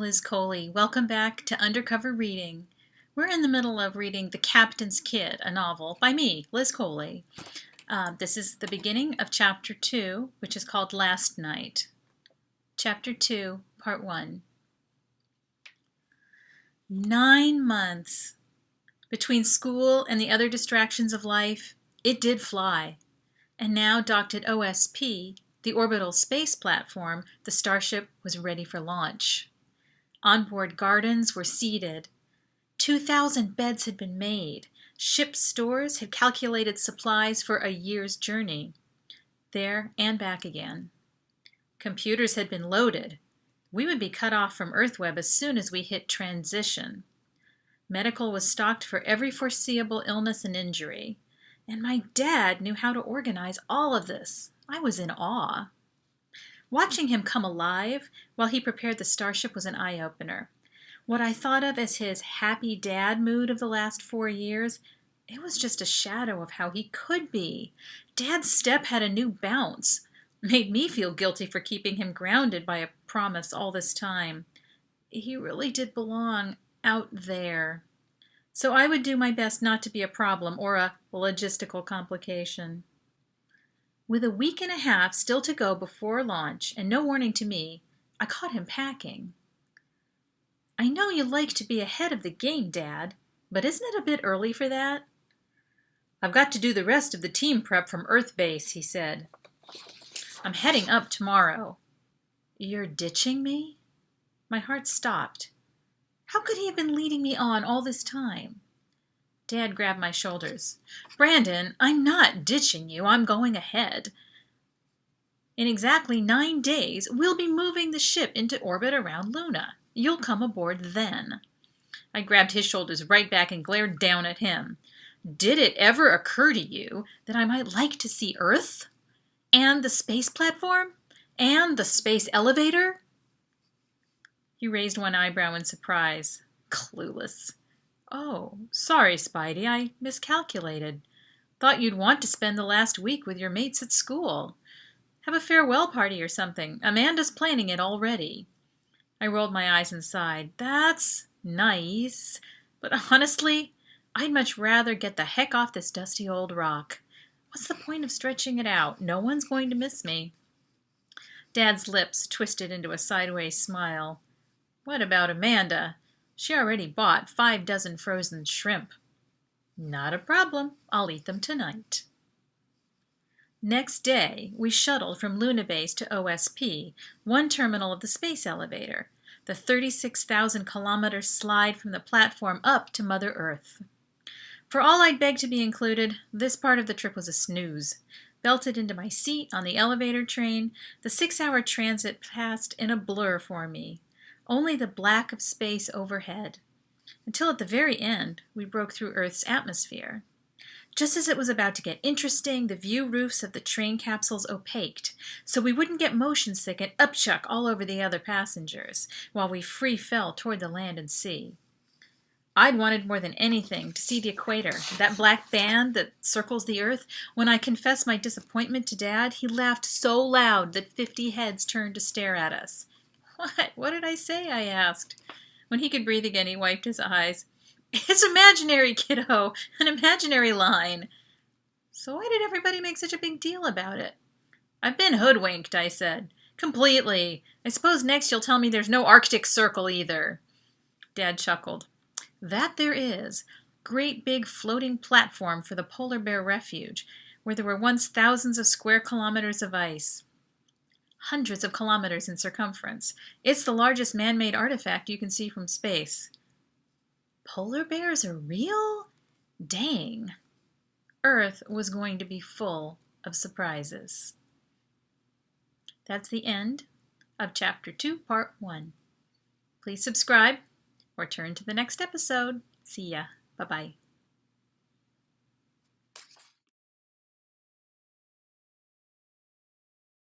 Liz Coley. Welcome back to Undercover Reading. We're in the middle of reading The Captain's Kid, a novel by me, Liz Coley. This is the beginning of Chapter 2, which is called Last Night. Chapter 2, Part 1. 9 months. Between school and the other distractions of life, it did fly. And now docked at OSP, the orbital space platform, the starship was ready for launch. Onboard gardens were seeded. 2,000 beds had been made. Ship's stores had calculated supplies for a year's journey. There and back again. Computers had been loaded. We would be cut off from Earthweb as soon as we hit transition. Medical was stocked for every foreseeable illness and injury. And my dad knew how to organize all of this. I was in awe. Watching him come alive while he prepared the starship was an eye-opener. What I thought of as his happy dad mood of the last 4 years, it was just a shadow of how he could be. Dad's step had a new bounce. Made me feel guilty for keeping him grounded by a promise all this time. He really did belong out there. So I would do my best not to be a problem or a logistical complication. With a week and a half still to go before launch and no warning to me, I caught him packing. I know you like to be ahead of the game, Dad, but isn't it a bit early for that? I've got to do the rest of the team prep from Earth Base, he said. I'm heading up tomorrow. You're ditching me? My heart stopped. How could he have been leading me on all this time? Dad grabbed my shoulders. Brandon, I'm not ditching you. I'm going ahead. In exactly 9 days, we'll be moving the ship into orbit around Luna. You'll come aboard then. I grabbed his shoulders right back and glared down at him. Did it ever occur to you that I might like to see Earth? And the space platform? And the space elevator? He raised one eyebrow in surprise. Clueless. Oh, sorry, Spidey, I miscalculated. Thought you'd want to spend the last week with your mates at school. Have a farewell party or something. Amanda's planning it already. I rolled my eyes and sighed. That's nice. But honestly, I'd much rather get the heck off this dusty old rock. What's the point of stretching it out? No one's going to miss me. Dad's lips twisted into a sideways smile. What about Amanda? She already bought 5 dozen frozen shrimp. Not a problem. I'll eat them tonight. Next day, we shuttled from Luna Base to OSP, one terminal of the space elevator, the 36,000-kilometer slide from the platform up to Mother Earth. For all I'd begged to be included, this part of the trip was a snooze. Belted into my seat on the elevator train, the 6-hour transit passed in a blur for me. Only the black of space overhead. Until at the very end, we broke through Earth's atmosphere. Just as it was about to get interesting, the view roofs of the train capsules opaqued, so we wouldn't get motion sick and upchuck all over the other passengers, while we free fell toward the land and sea. I'd wanted more than anything to see the equator, that black band that circles the Earth. When I confessed my disappointment to Dad, he laughed so loud that 50 heads turned to stare at us. What? What did I say? I asked. When he could breathe again, he wiped his eyes. It's imaginary, kiddo. An imaginary line. So why did everybody make such a big deal about it? I've been hoodwinked, I said. Completely. I suppose next you'll tell me there's no Arctic Circle either. Dad chuckled. That there is. Great big floating platform for the polar bear refuge, where there were once thousands of square kilometers of ice. Hundreds of kilometers in circumference. It's the largest man-made artifact you can see from space. Polar bears are real? Dang. Earth was going to be full of surprises. That's the end of Chapter 2, Part 1. Please subscribe or turn to the next episode. See ya. Bye-bye.